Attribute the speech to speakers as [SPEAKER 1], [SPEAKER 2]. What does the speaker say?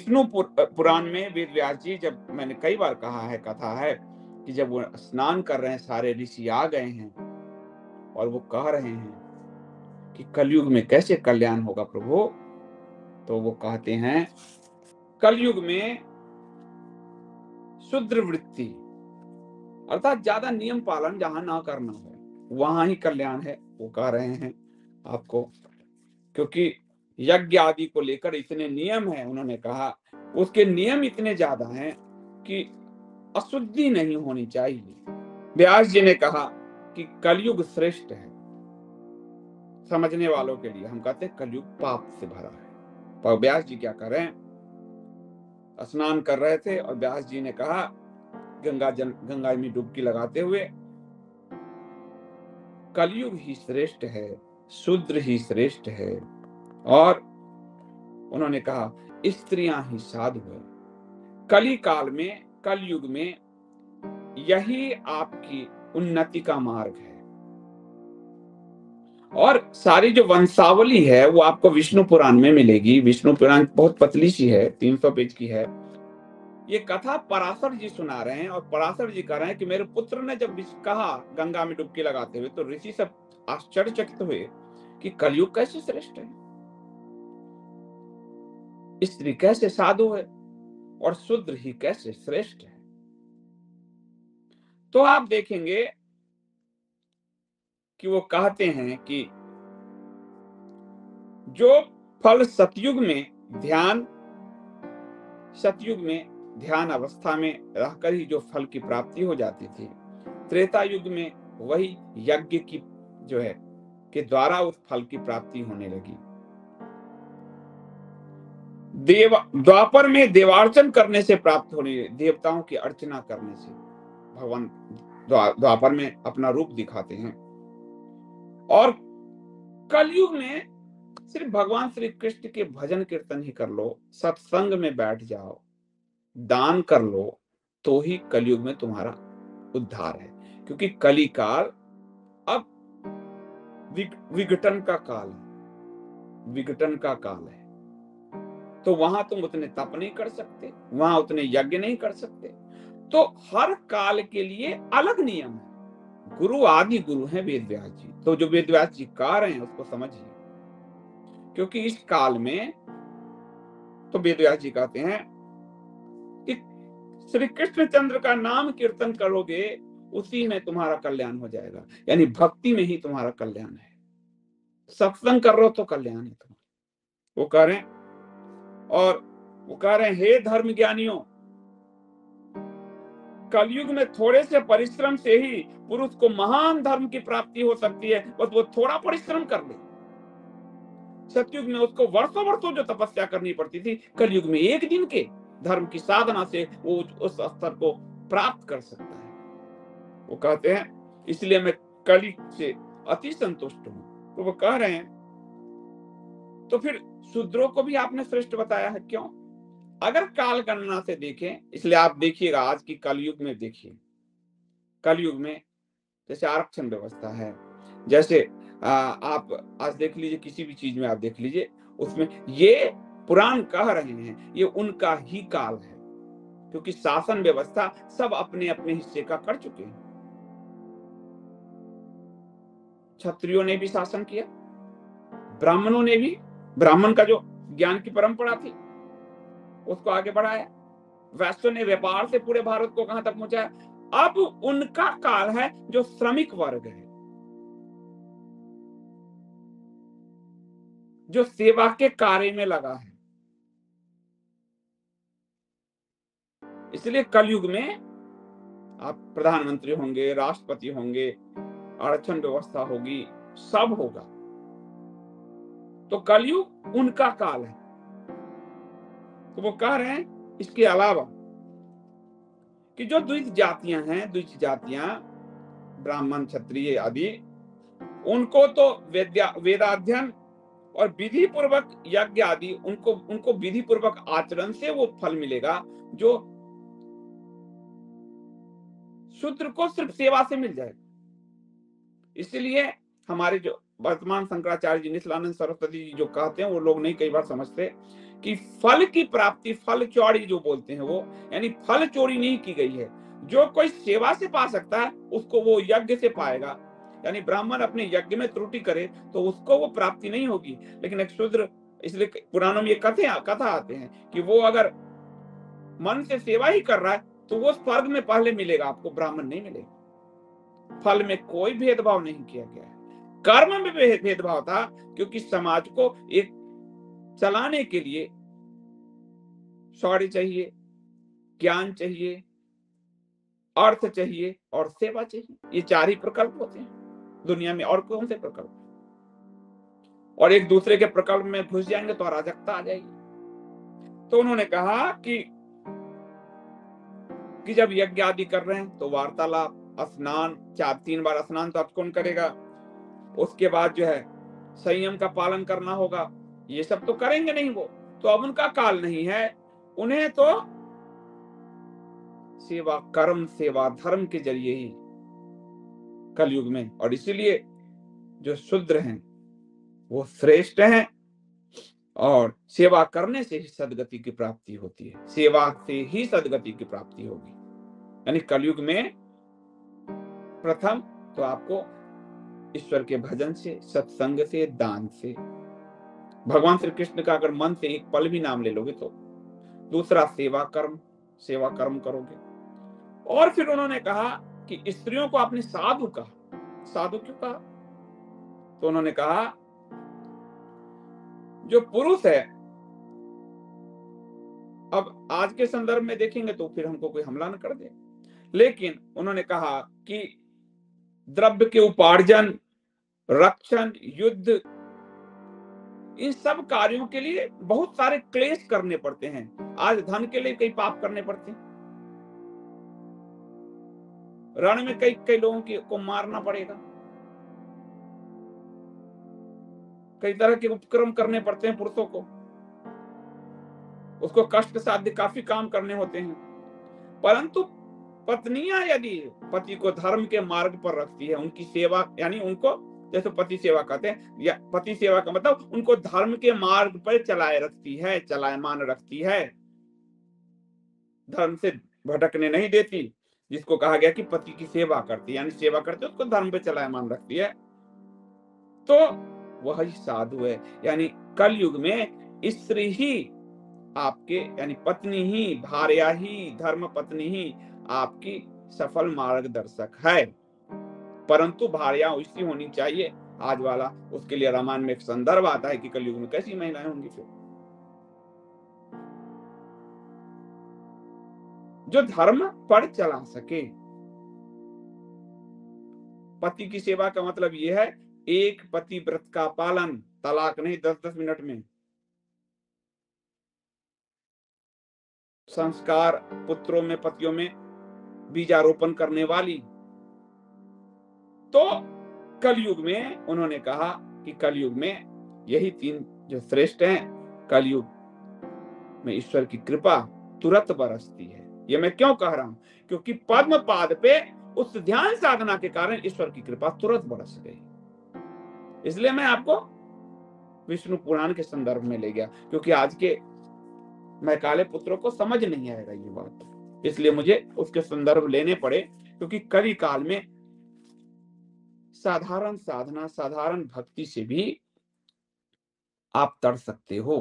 [SPEAKER 1] विष्णु पुराण में वेद व्यास जी, जब मैंने कई बार कहा है, कथा है कि जब वो स्नान कर रहे हैं, सारे ऋषि आ गए हैं और वो कह रहे हैं कि कलयुग में कैसे कल्याण होगा प्रभु, तो वो कहते हैं कलयुग में शुद्र वृत्ति अर्थात ज्यादा नियम पालन जहां ना करना हो वहां ही कल्याण है, वो कह रहे हैं आपको। क्योंकि यज्ञ आदि को लेकर इतने नियम हैं, उन्होंने कहा उसके नियम इतने ज्यादा हैं कि अशुद्धि नहीं होनी चाहिए। व्यास जी ने कहा कि कलयुग श्रेष्ठ है समझने वालों के लिए। हम कहते हैं कलयुग पाप से भरा है, पर व्यास जी क्या कर रहे हैं, स्नान कर रहे थे और व्यास जी ने कहा गंगा में डुबकी लगाते हुए, कलयुग ही श्रेष्ठ है, शूद्र ही श्रेष्ठ है। और उन्होंने कहा स्त्रियां ही साधु है। कली काल में, कलयुग में यही आपकी उन्नति का मार्ग है। और सारी जो वंशावली है वो आपको विष्णु पुराण में मिलेगी। विष्णु पुराण बहुत पतली सी है, 300 पेज की है। ये कथा पराशर जी सुना रहे हैं और पराशर जी कह रहे हैं कि मेरे पुत्र ने जब कहा गंगा में डुबकी लगाते हुए, तो ऋषि सब आश्चर्यचकित हुए कि कलयुग कैसे श्रेष्ठ है, स्त्री कैसे साधु है और शूद्र ही कैसे श्रेष्ठ है। तो आप देखेंगे कि वो कहते हैं कि जो फल सतयुग में ध्यान अवस्था में रहकर ही जो फल की प्राप्ति हो जाती थी, त्रेता युग में वही यज्ञ की जो है के द्वारा उस फल की प्राप्ति होने लगी। द्वापर में देवार्चन करने से प्राप्त होने, देवताओं की अर्चना करने से भगवान द्वापर में अपना रूप दिखाते हैं। और कलयुग में सिर्फ भगवान श्री कृष्ण के भजन कीर्तन ही कर लो, सत्संग में बैठ जाओ, दान कर लो, तो ही कलयुग में तुम्हारा उद्धार है। क्योंकि कली काल अब विघटन का काल है, विघटन का काल है। तो वहां तुम उतने तप नहीं कर सकते, वहां उतने यज्ञ नहीं कर सकते। तो हर काल के लिए अलग नियम है। गुरु आदि गुरु हैं वेद व्यास जी, तो जो वेद व्यास जी कह रहे हैं उसको समझिए। क्योंकि इस काल में तो वेद व्यास जी कहते हैं कि श्री कृष्णचंद्र का नाम कीर्तन करोगे, उसी में तुम्हारा कल्याण हो जाएगा, यानी भक्ति में ही तुम्हारा कल्याण है। सत्संग कर रहे हो तो कल्याण है तुम्हारा, वो कह रहे हैं। और वो कह रहे हैं, हे धर्म ज्ञानियों, कलयुग में थोड़े से परिश्रम से ही पुरुष को महान धर्म की प्राप्ति हो सकती है, बस वो थोड़ा परिश्रम कर ले। सतयुग में उसको वर्षों वर्षों जो तपस्या करनी पड़ती थी, कलयुग में एक दिन के धर्म की साधना से वो उस स्तर को प्राप्त कर सकता है। वो कहते हैं इसलिए मैं कली से अति संतुष्ट हूं। तो वो कह रहे हैं तो फिर शूद्रों को भी आपने श्रेष्ठ बताया है, क्यों? अगर काल गणना से देखें, इसलिए आप देखिएगा आज की कलयुग में, देखिए कलयुग में जैसे आरक्षण व्यवस्था है, जैसे आप आज देख लीजिए, किसी भी चीज में आप देख लीजिए, उसमें ये पुराण कह रहे हैं ये उनका ही काल है। क्योंकि शासन व्यवस्था सब अपने अपने हिस्से का कर चुके हैं। क्षत्रियों ने भी शासन किया, ब्राह्मणों ने भी, ब्राह्मण का जो ज्ञान की परंपरा थी उसको आगे बढ़ाया, वैश्यों ने व्यापार से पूरे भारत को कहां तक पहुंचाया। अब उनका काल है जो श्रमिक वर्ग है, जो सेवा के कार्य में लगा है। इसलिए कलयुग में आप प्रधानमंत्री होंगे, राष्ट्रपति होंगे, आरक्षण व्यवस्था होगी, सब होगा। तो कलयुग उनका काल है। तो वो कह रहे हैं इसके अलावा कि जो द्विज जातियां हैं, द्विज जातियां ब्राह्मण क्षत्रिय आदि, उनको तो वेदाध्ययन और विधि पूर्वक यज्ञ आदि, उनको विधि पूर्वक आचरण से वो फल मिलेगा, जो शूद्र को सिर्फ सेवा से मिल जाएगा। इसलिए हमारे जो वर्तमान शंकराचार्य जी, निखिलानंद सरस्वती जी जो कहते हैं, वो लोग नहीं कई बार समझते कि फल की प्राप्ति, फल चौड़ी जो बोलते हैं वो, यानी फल चोरी नहीं की गई है। जो कोई सेवा से पा सकता है उसको वो यज्ञ से पाएगा। यानी ब्राह्मण अपने यज्ञ में त्रुटि करे तो उसको वो प्राप्ति नहीं होगी, लेकिन एक शूद्र, इसलिए पुराणों में ये कथा आते हैं कि वो अगर मन से सेवा ही कर रहा है तो वो स्वर्ग में पहले मिलेगा, आपको ब्राह्मण नहीं मिलेगा। फल में कोई भेदभाव नहीं किया गया है। कर्म में भेदभाव था, क्योंकि समाज को एक चलाने के लिए शौर्य चाहिए, ज्ञान चाहिए, अर्थ चाहिए और सेवा चाहिए। ये 4 ही प्रकल्प होते हैं दुनिया में, और कौन से प्रकल्प? और एक दूसरे के प्रकल्प में घुस जाएंगे तो अराजकता आ जाएगी। तो उन्होंने कहा कि जब यज्ञ आदि कर रहे हैं तो वार्तालाप, स्नान, 3 बार स्नान तो अब कौन करेगा? उसके बाद जो है संयम का पालन करना होगा। ये सब तो करेंगे नहीं वो, तो अब उनका काल नहीं है। उन्हें तो सेवा कर्म, सेवा धर्म के जरिए ही कलयुग में, और इसीलिए जो शूद्र हैं वो श्रेष्ठ हैं, और सेवा करने से ही सदगति की प्राप्ति होती है। सेवा से ही सदगति की प्राप्ति होगी। यानी कलयुग में प्रथम तो आपको ईश्वर के भजन से, सत्संग से, दान से, भगवान श्री कृष्ण का अगर मन से एक पल भी नाम ले लोगे तो। दूसरा सेवा कर्म करोगे। और फिर उन्होंने कहा कि स्त्रियों को आपने साधु कहा। साधु क्यों कहा? तो उन्होंने कहा जो पुरुष है, अब आज के संदर्भ में देखेंगे तो फिर हमको कोई हमला न कर दे, लेकिन उन्होंने कहा कि द्रव्य के उपार्जन, रक्षण, युद्ध, इन सब कार्यों के लिए बहुत सारे क्लेश करने पड़ते हैं। आज धन के लिए कई पाप करने पड़ते हैं, रण में कई लोगों को मारना पड़ेगा, कई तरह के उपक्रम करने पड़ते हैं पुरुषों को, उसको कष्ट साध्य काफी काम करने होते हैं। परंतु पत्नियां यदि पति को धर्म के मार्ग पर रखती है, उनकी सेवा, यानी उनको जैसे पति सेवा कहते हैं, या पति सेवा का मतलब उनको धर्म के मार्ग पर चलायमान रखती है, धर्म से भटकने नहीं देती, जिसको कहा गया कि पति की सेवा करती, यानी सेवा करते उसको धर्म पे चलायमान रखती है, तो वही साधु है। यानी कलयुग में स्त्री ही आपके, यानी पत्नी ही, भार्या ही, धर्म पत्नी ही आपकी सफल मार्गदर्शक है। परंतु भार्या वैसी होनी चाहिए आज वाला, उसके लिए रामायण में एक संदर्भ आता है कि कलयुग में कैसी महिलाएं होंगी फिर, जो धर्म पर चला सके। पति की सेवा का मतलब यह है एक पति व्रत का पालन, तलाक नहीं 10-10 मिनट में, संस्कार पुत्रों में, पतियों में बीजारोपण करने वाली। तो कलयुग में उन्होंने कहा कि कलयुग में यही 3 जो श्रेष्ठ हैं। कलयुग में ईश्वर की कृपा तुरंत बरसती है। ये मैं क्यों कह रहा हूं? क्योंकि पद्म पाद पे उस ध्यान साधना के कारण ईश्वर की कृपा तुरंत बरस गई। इसलिए मैं आपको विष्णु पुराण के संदर्भ में ले गया, क्योंकि आज के मैकाले पुत्रों को समझ नहीं आएगा ये बात, इसलिए मुझे उसके संदर्भ लेने पड़े, क्योंकि कली काल में साधारण साधना, साधारण भक्ति से भी आप तर सकते हो।